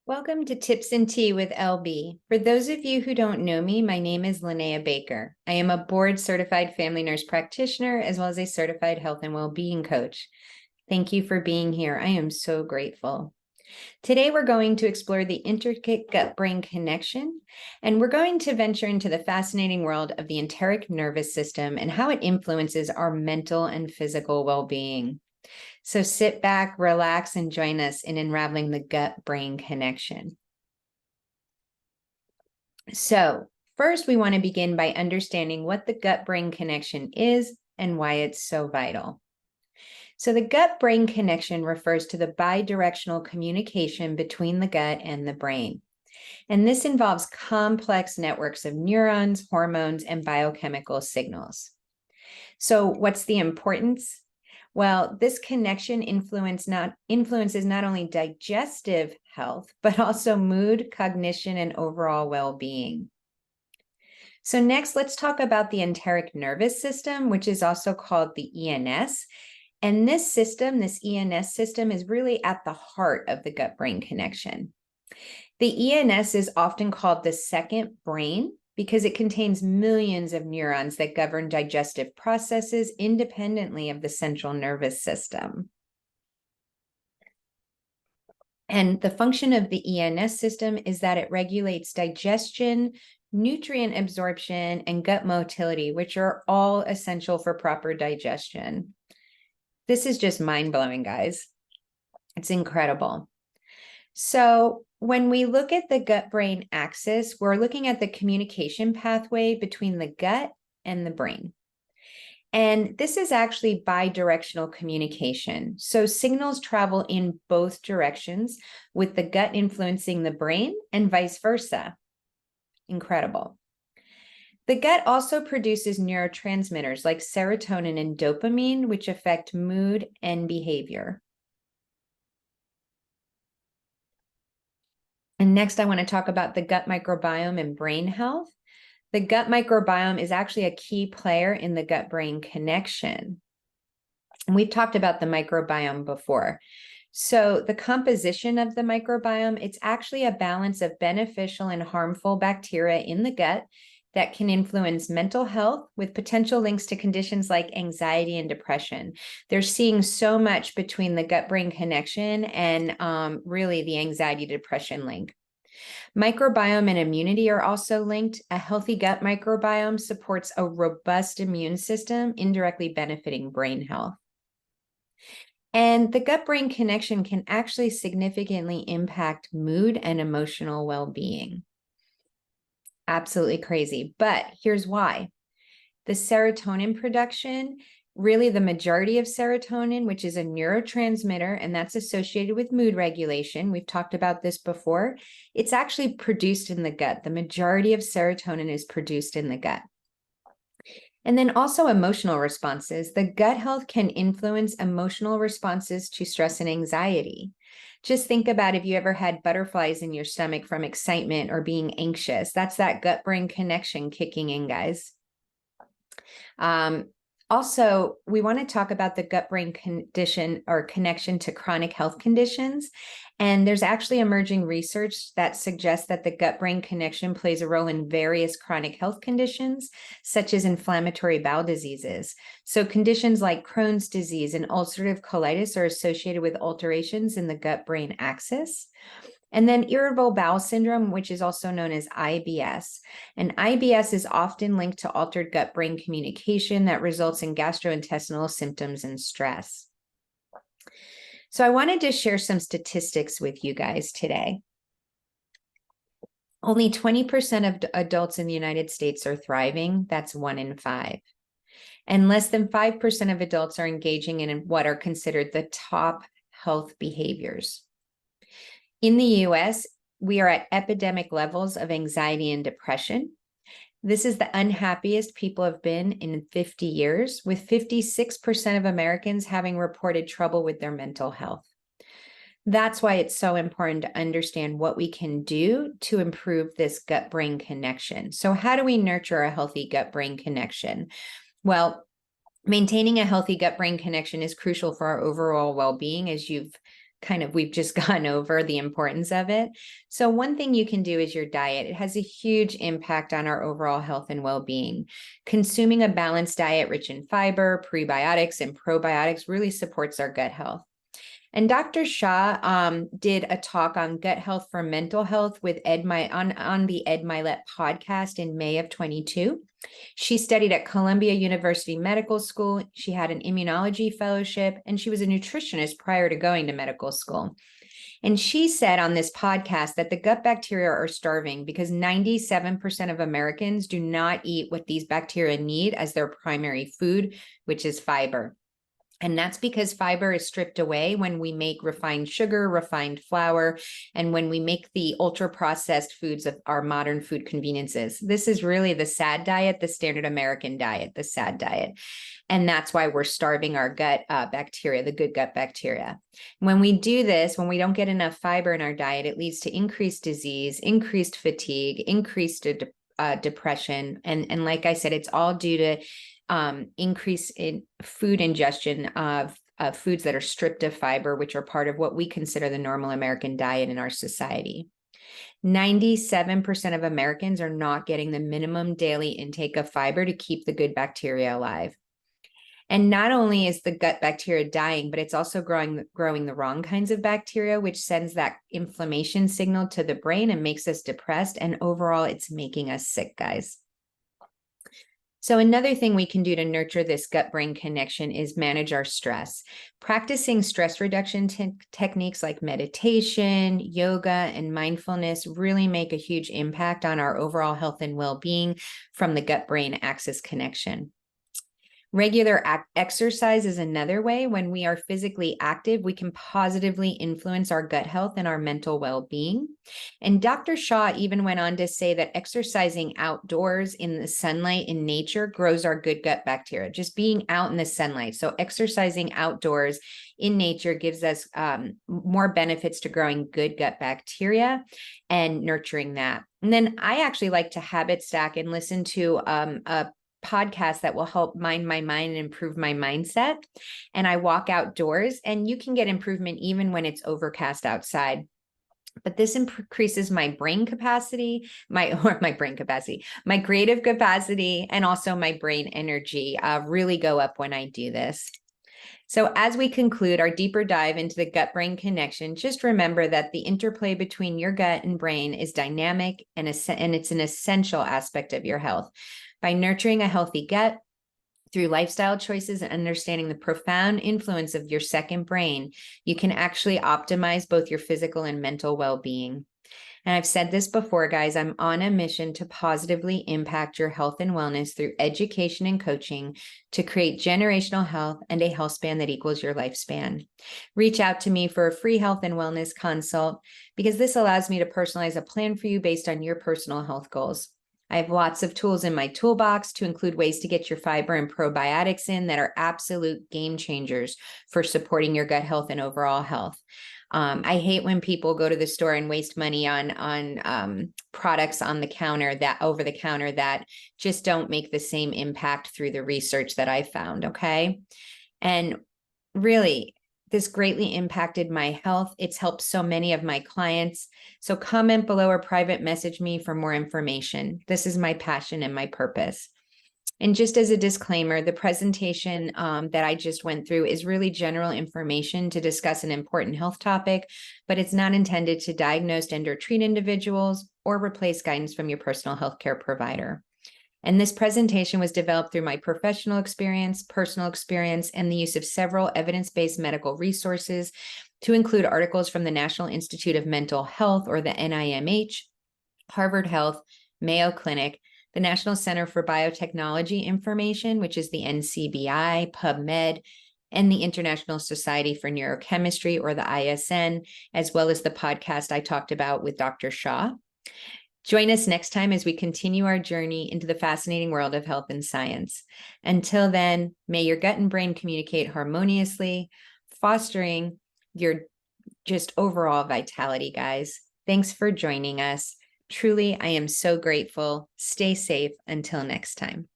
Welcome to Tips and Tea with LB. For those of you who don't know me, my name is Linnea Baker. I am a board-certified family nurse practitioner as well as a certified health and well-being coach. Thank you for being here. I am so grateful. Today, we're going to explore the intricate gut-brain connection, and we're going to venture into the fascinating world of the enteric nervous system and how it influences our mental and physical well-being. So sit back, relax, and join us in unraveling the gut-brain connection. So first, we want to begin by understanding what the gut-brain connection is and why it's so vital. So the gut-brain connection refers to the bidirectional communication between the gut and the brain. And this involves complex networks of neurons, hormones, and biochemical signals. So what's the importance? Well, this connection influences not only digestive health, but also mood, cognition, and overall well-being. So next, let's talk about the enteric nervous system, which is also called the ENS. And this system, this ENS system, is really at the heart of the gut-brain connection. The ENS is often called the second brain because it contains millions of neurons that govern digestive processes independently of the central nervous system. And the function of the ENS system is that it regulates digestion, nutrient absorption, and gut motility, which are all essential for proper digestion. This is just mind-blowing, guys. It's incredible. So when we look at the gut-brain axis, we're looking at the communication pathway between the gut and the brain. And this is actually bidirectional communication. So signals travel in both directions, with the gut influencing the brain and vice versa. Incredible. The gut also produces neurotransmitters like serotonin and dopamine, which affect mood and behavior. And next, I want to talk about the gut microbiome and brain health. The gut microbiome is actually a key player in the gut-brain connection. And we've talked about the microbiome before. So the composition of the microbiome, it's actually a balance of beneficial and harmful bacteria in the gut that can influence mental health with potential links to conditions like anxiety and depression. They're seeing so much between the gut-brain connection and really the anxiety-depression link. Microbiome and immunity are also linked. A healthy gut microbiome supports a robust immune system, indirectly benefiting brain health. And the gut-brain connection can actually significantly impact mood and emotional well-being. Absolutely crazy, but here's why. The serotonin production, really the majority of serotonin, which is a neurotransmitter, and that's associated with mood regulation. We've talked about this before. It's actually produced in the gut. The majority of serotonin is produced in the gut. And then also emotional responses. The gut health can influence emotional responses to stress and anxiety. Just think about if you ever had butterflies in your stomach from excitement or being anxious. That's that gut-brain connection kicking in, guys. Also, we want to talk about the gut-brain condition or connection to chronic health conditions. And there's actually emerging research that suggests that the gut-brain connection plays a role in various chronic health conditions, such as inflammatory bowel diseases. So conditions like Crohn's disease and ulcerative colitis are associated with alterations in the gut-brain axis. And then irritable bowel syndrome, which is also known as IBS. And IBS is often linked to altered gut-brain communication that results in gastrointestinal symptoms and stress. So I wanted to share some statistics with you guys today. Only 20% of adults in the United States are thriving. That's 1 in 5. And less than 5% of adults are engaging in what are considered the top health behaviors. In the US, we are at epidemic levels of anxiety and depression. This is the unhappiest people have been in 50 years, with 56% of Americans having reported trouble with their mental health. That's why it's so important to understand what we can do to improve this gut-brain connection. So how do we nurture a healthy gut-brain connection? Well, maintaining a healthy gut-brain connection is crucial for our overall well-being, as you've we've just gone over the importance of it. So one thing you can do is your diet. It has a huge impact on our overall health and well-being. Consuming a balanced diet rich in fiber, prebiotics, and probiotics really supports our gut health. And Dr. Shah did a talk on gut health for mental health with on the Ed Mylett podcast in May of 22. She studied at Columbia University Medical School. She had an immunology fellowship, and she was a nutritionist prior to going to medical school. And she said on this podcast that the gut bacteria are starving because 97% of Americans do not eat what these bacteria need as their primary food, which is fiber. And that's because fiber is stripped away when we make refined sugar, refined flour, and when we make the ultra-processed foods of our modern food conveniences. This is really the SAD diet, the standard American diet, the SAD diet. And that's why we're starving our gut bacteria, the good gut bacteria. When we do this, when we don't get enough fiber in our diet, it leads to increased disease, increased fatigue, increased depression. And like I said, it's all due to increase in food ingestion of foods that are stripped of fiber, which are part of what we consider the normal American diet in our society. 97% of Americans are not getting the minimum daily intake of fiber to keep the good bacteria alive. And not only is the gut bacteria dying, but it's also growing the wrong kinds of bacteria, which sends that inflammation signal to the brain and makes us depressed. And overall, it's making us sick, guys. So another thing we can do to nurture this gut-brain connection is manage our stress. Practicing stress reduction techniques like meditation, yoga, and mindfulness really make a huge impact on our overall health and well-being from the gut-brain axis connection. Regular exercise is another way. When we are physically active, we can positively influence our gut health and our mental well-being. And Dr. Shah even went on to say that exercising outdoors in the sunlight in nature grows our good gut bacteria, just being out in the sunlight. So exercising outdoors in nature gives us more benefits to growing good gut bacteria and nurturing that. And then I actually like to habit stack and listen to a podcast that will help mind my mind and improve my mindset. And I walk outdoors, and you can get improvement even when it's overcast outside. But this increases my brain capacity, my creative capacity, and also my brain energy really go up when I do this. So as we conclude our deeper dive into the gut-brain connection, just remember that the interplay between your gut and brain is dynamic, and it's an essential aspect of your health. By nurturing a healthy gut through lifestyle choices and understanding the profound influence of your second brain, you can actually optimize both your physical and mental well-being. And I've said this before, guys, I'm on a mission to positively impact your health and wellness through education and coaching to create generational health and a health span that equals your lifespan. Reach out to me for a free health and wellness consult, because this allows me to personalize a plan for you based on your personal health goals. I have lots of tools in my toolbox to include ways to get your fiber and probiotics in that are absolute game changers for supporting your gut health and overall health. I hate when people go to the store and waste money on products on the counter that over the counter that just don't make the same impact through the research that I found. Okay. And really, this greatly impacted my health. It's helped so many of my clients. So comment below or private message me for more information. This is my passion and my purpose. And just as a disclaimer, the presentation that I just went through is really general information to discuss an important health topic, but it's not intended to diagnose and or treat individuals or replace guidance from your personal healthcare provider. And this presentation was developed through my professional experience, personal experience, and the use of several evidence-based medical resources, to include articles from the National Institute of Mental Health, or the NIMH, Harvard Health, Mayo Clinic, the National Center for Biotechnology Information, which is the NCBI, PubMed, and the International Society for Neurochemistry, or the ISN, as well as the podcast I talked about with Dr. Shah. Join us next time as we continue our journey into the fascinating world of health and science. Until then, may your gut and brain communicate harmoniously, fostering your just overall vitality, guys. Thanks for joining us. Truly, I am so grateful. Stay safe until next time.